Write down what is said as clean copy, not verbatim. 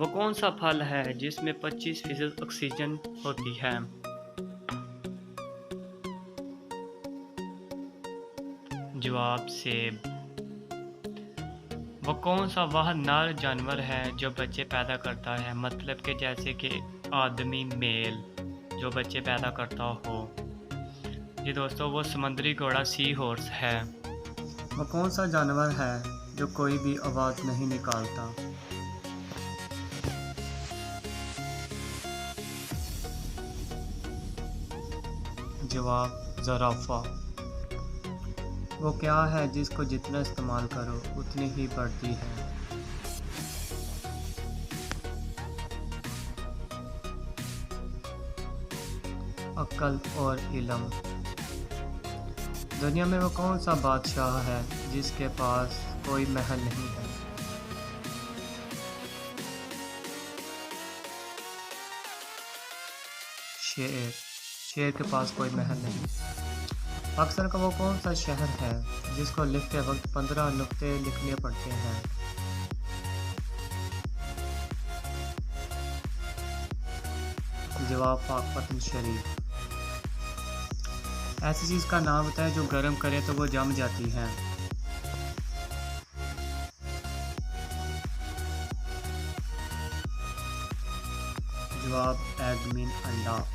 वो कौन सा फल है जिसमें 25% ऑक्सीजन होती है? जवाब सेब। वो कौन सा वह नर जानवर है जो बच्चे पैदा करता है, मतलब कि जैसे कि आदमी मेल जो बच्चे पैदा करता हो? जी दोस्तों, वो समुद्री घोड़ा सी हॉर्स है। वो कौन सा जानवर है जो कोई भी आवाज़ नहीं निकालता? जवाब ज़राफ़ा। वो क्या है जिसको जितना इस्तेमाल करो उतनी ही बढ़ती है? अक्ल और इल्म। दुनिया में वो कौन सा बादशाह है जिसके पास कोई महल नहीं है? शेर। शेर के पास कोई महल नहीं। पाकिस्तान का वो कौन सा शहर है जिसको लिखते वक्त 15 नुक्ते लिखने पड़ते हैं? जवाब पाकपतन शरीफ। ऐसी चीज़ का नाम बताएं जो गर्म करे तो वो जम जाती है। जवाब एडमिन अंडा।